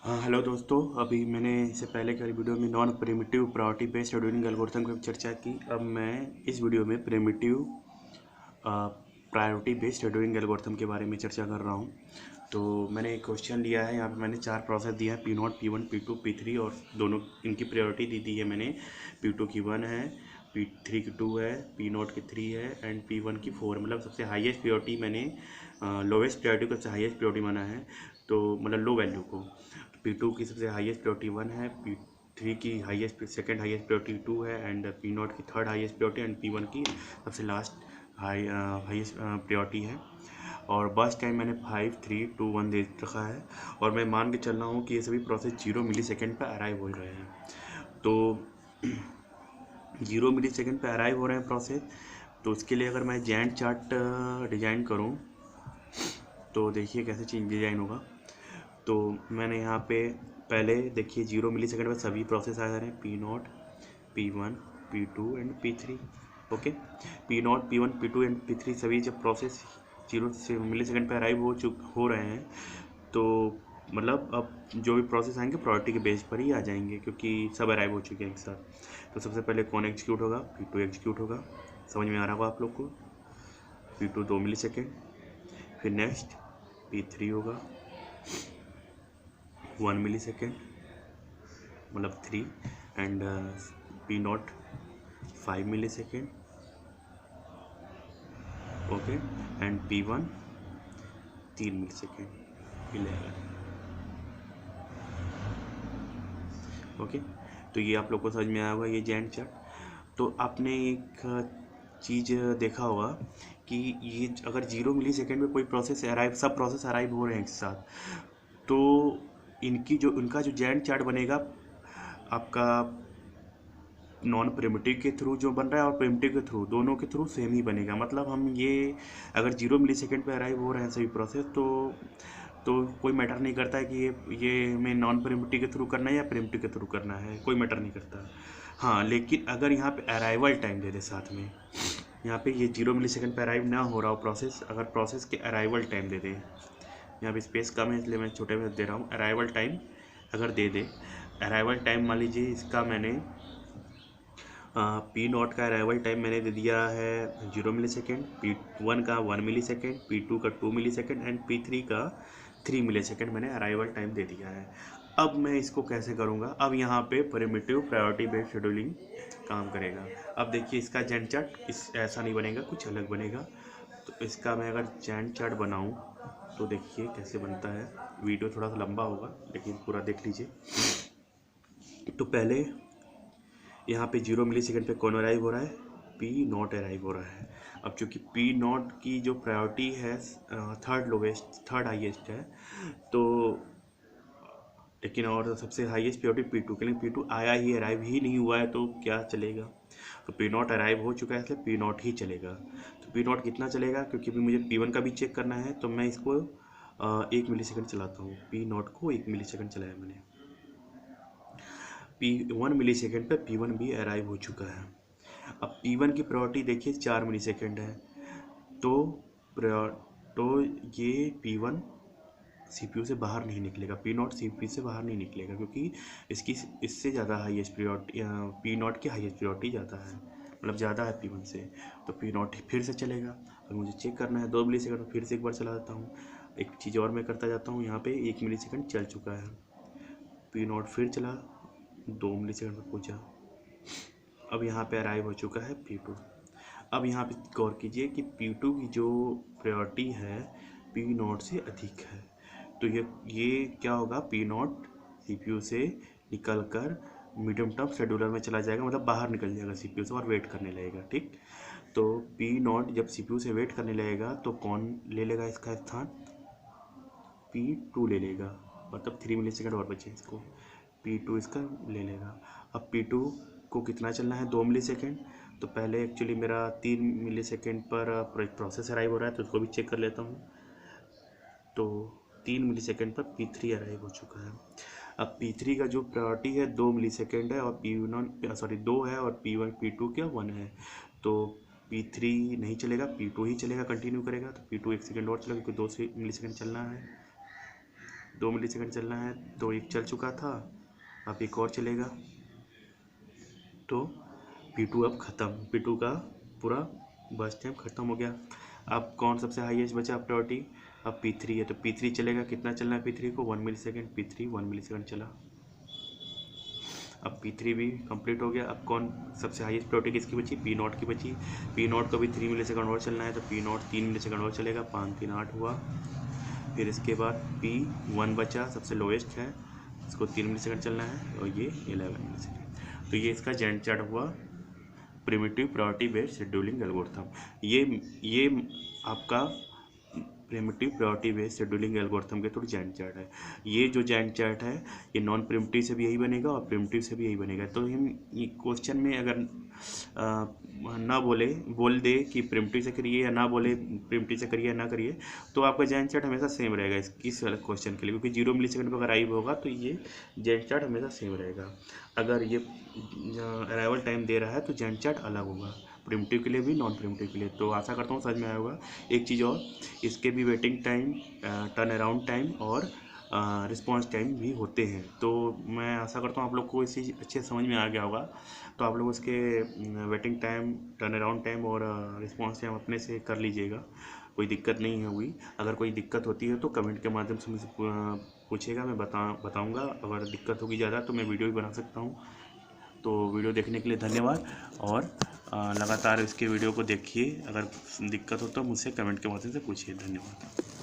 हाँ हेलो दोस्तों। अभी मैंने इससे पहले के वीडियो में non primitive priority based scheduling algorithm की चर्चा की। अब मैं इस वीडियो में primitive priority based scheduling algorithm के बारे में चर्चा कर रहा हूँ। तो मैंने एक क्वेश्चन लिया है, यहाँ पे मैंने 4 प्रोसेस दिया है, P0, P1, P2, P3 और दोनों इनकी प्रायोरिटी दी दी है मैंने। P2 की 1 है, P3 की 2 है, P0 की 3 है एंड P1 की 4। मतलब सबसे हाईएस्ट प्रायोरिटी मैंने लोवेस्ट प्रायोरिटी को सबसे हाईएस्ट प्रायोरिटी माना है, तो मतलब लो वैल्यू को। P2 की सबसे हाईएस्ट प्रायोरिटी 1 है, P3 की हाईएस्ट सेकंड हाईएस्ट प्रायोरिटी 2 है एंड P0 की third highest priority and P1 की सबसे लास्ट हाईएस्ट प्रायोरिटी है। और बस टाइम मैंने 5, 3, 2, 1 दे रखा है और मैं मान के चल रहा हूँ कि ये सभी प्रोसेस 0 मिली सेकेंड पर अराइव हो रहे हैं। तो 0 मिली सेकेंड पर अराइव हो रहे हैं प्रोसेस। तो उसके लिए अगर मैं जैंट चार्ट डिज़ाइन करूँ तो देखिए कैसे चीज़ डिज़ाइन होगा। तो मैंने यहाँ पे पहले देखिए 0 मिली सेकेंड पर सभी प्रोसेस आ रहे हैं, P0, P1, P2 and P3। Okay, P0, P1, P2 and P3 सभी जब प्रोसेस 0 से मिली सेकेंड पर अराइव हो रहे हैं, तो मतलब अब जो भी प्रोसेस आएंगे प्रायोरिटी के बेस पर ही आ जाएंगे क्योंकि सब अराइव हो चुके हैं एक साथ। तो सबसे पहले कौन एग्जीक्यूट होगा? P2 एग्जीक्यूट होगा। समझ में आ रहा होगा आप लोग को? P2 2 मिली सेकेंड। फिर नेक्स्ट P3 होगा 1 मिली सेकेंड, मतलब 3 and P0 5 millisecond. Okay, and P1 3 millisecond 11। Okay, तो ये आप लोग को समझ में आया होगा ये जैंट चार्ट। तो आपने एक चीज़ देखा होगा कि ये अगर 0 मिली सेकेंड में कोई प्रोसेस अराइव, सब प्रोसेस अराइव हो रहे हैं एक साथ, तो इनका जो जैंट चार्ट बनेगा आपका नॉन प्रिमिटिव के थ्रू जो बन रहा है और प्रिमिटिव के थ्रू, दोनों के थ्रू सेम ही बनेगा। मतलब हम ये अगर 0 मिली सेकेंड पर अराइव हो रहे हैं सभी प्रोसेस, तो कोई मैटर नहीं करता है कि ये हमें नॉन प्रिमिटिव के थ्रू करना है या प्रिमिटिव के थ्रू करना है, कोई मैटर नहीं करता। हाँ, लेकिन अगर यहाँ पे अराइवल टाइम दे दे साथ में, यहाँ पे ये 0 मिली सेकेंड पर अराइव ना हो रहा हो प्रोसेस, अगर प्रोसेस के अराइवल टाइम दे दे, यहाँ पे स्पेस कम है इसलिए मैं छोटे में दे रहा हूँ, अराइवल टाइम अगर दे दे, अराइवल टाइम मान लीजिए इसका मैंने P0 का अराइवल टाइम मैंने दे दिया है 0 मिली सेकेंड, P1 का 1 मिली सेकेंड, P2 का 2 मिली सेकेंड एंड P3 का 3 मिली सेकेंड मैंने अराइवल टाइम दे दिया है। अब मैं इसको कैसे करूँगा? अब यहाँ पे प्रिमिटिव प्रायोरिटी बेस्ड शेड्यूलिंग काम करेगा। अब देखिए इसका जैंट चार्ट ऐसा नहीं बनेगा, कुछ अलग बनेगा। तो इसका मैं अगर जैंट चार्ट बनाऊँ तो देखिए कैसे बनता है। वीडियो थोड़ा सा लंबा होगा लेकिन पूरा देख लीजिए। तो पहले यहाँ पे 0 मिली सेकेंड पे कौन अराइव हो रहा है? P0 अराइव हो रहा है। अब चूँकि P0 की जो प्रायोरिटी है थर्ड हाईएस्ट है, तो लेकिन और सबसे हाईएस्ट प्रायोरिटी P2 के लिए, P2 आया ही, अराइव ही नहीं हुआ है तो क्या चलेगा? तो P0 अराइव हो चुका है इसलिए P0 ही चलेगा। तो P0 कितना चलेगा? क्योंकि भी मुझे P1 का भी चेक करना है तो मैं इसको 1 मिली सेकेंड चलाता हूँ। P0 को 1 मिली सेकेंड चलाया मैंने। P1 मिली सेकेंड पर P1 भी अराइव हो चुका है। अब P1 की प्रायोरिटी देखिए 4 मिली सेकेंड है, तो ये P1 CPU से बाहर नहीं निकलेगा, P0 CPU से बाहर नहीं निकलेगा क्योंकि इससे ज़्यादा हाईएस्ट प्रायोरिटी, P0 की हाईएस्ट प्रायोरिटी ज़्यादा है, मतलब ज़्यादा है P1 से। तो P0 फिर से चलेगा। अगर मुझे चेक करना है 2 मिली सेकेंड, तो फिर से एक बार चला देता हूँ। एक चीज़ और मैं करता जाता हूँ, यहाँ पे 1 मिली सेकेंड चल चुका है, P0 फिर चला, 2 मिली सेकेंड पर पहुँचा, अब यहाँ पे अराइव हो चुका है P2। अब यहाँ पे गौर कीजिए कि P2 की जो प्रायोरिटी है P0 से अधिक है, तो ये क्या होगा? P0 CPU से निकल कर मीडियम टर्म शेड्यूलर में चला जाएगा, मतलब बाहर निकल जाएगा CPU से और वेट करने लगेगा। ठीक, तो P0 जब CPU से वेट करने लगेगा तो कौन ले लेगा इसका स्थान? P2 ले लेगा, मतलब 3 मिली सेकेंड और बचे इसको, P2 इसका ले लेगा। अब P2 को कितना चलना है? 2 मिली सेकेंड। तो पहले एक्चुअली मेरा 3 मिली सेकेंड पर प्रोसेस अराइव हो रहा है तो उसको भी चेक कर लेता हूँ। तो 3 मिली सेकेंड पर P3 अराइव हो चुका है। अब P3 का जो प्रायोरिटी है 2 मिली सेकेंड है और P2 है और P2 क्या 1 है, तो P3 नहीं चलेगा, P2 ही चलेगा, कंटिन्यू करेगा। तो P2 1 सेकेंड और चलेगा क्योंकि 2 मिली सेकेंड चलना है। 2 मिलीसेकंड चलना है, तो एक चल चुका था, अब एक और चलेगा, तो P2 अब ख़त्म, P2 का पूरा बस टाइम ख़त्म हो गया। अब कौन सबसे हाईएस्ट बचा प्रायोरिटी, अब P3 है, तो P3 चलेगा, कितना चलना है P3 को, 1 मिलीसेकंड, P3 1 मिलीसेकंड चला। अब P3 भी कंप्लीट हो गया। अब कौन सबसे हाईएस्ट प्रायोरिटी किसकी बची, P0 की बची। P0 को भी 3 मिलीसेकंड और चलना है, तो P0 3 मिलीसेकंड और चलेगा, 5 3 8 हुआ। फिर इसके बाद P1 बचा, सबसे लोएस्ट है, इसको 3 मिलीसेकंड चलना है, और ये 11 मिलीसेकंड। तो ये इसका जेंट चार्ट हुआ primitive priority based scheduling algorithm. ये आपका primitive priority based scheduling algorithm के थ्रू जैंट चार्ट है। ये जो जैंट चार्ट है ये नॉन प्रिमिटिव से भी यही बनेगा और प्रिमिटिव से भी यही बनेगा। तो हम ये क्वेश्चन में अगर ना बोल दे कि प्रिमिटिव से करिए या ना बोले प्रिमिटिव से करिए या ना करिए, तो आपका जैंट चार्ट हमेशा सेम रहेगा इस क्वेश्चन के लिए, क्योंकि 0 मिलीसेकंड पर अगर अराइव होगा तो ये जैंट चार्ट हमेशा सेम रहेगा। अगर ये अराइवल टाइम दे रहा है तो जैंट चार्ट अलग होगा, प्रिमिटिव के लिए भी नॉन प्रिमिटिव के लिए। तो आशा करता हूँ समझ में आया होगा। एक चीज़ और, इसके भी waiting time, turn around time और रिस्पांस टाइम भी होते हैं। तो मैं आशा करता हूँ आप लोग को इसी अच्छे समझ में आ गया होगा। तो आप लोग उसके waiting time, turn around time और रिस्पांस टाइम अपने से कर लीजिएगा, कोई दिक्कत नहीं होगी। अगर कोई दिक्कत होती है तो कमेंट के माध्यम से मुझे पूछेगा, मैं बताऊँगा। अगर दिक्कत होगी ज़्यादा तो मैं वीडियो भी बना सकता हूँ। तो वीडियो देखने के लिए धन्यवाद, और लगातार इसके वीडियो को देखिए। अगर दिक्कत हो तो मुझसे कमेंट के माध्यम से पूछिए। धन्यवाद।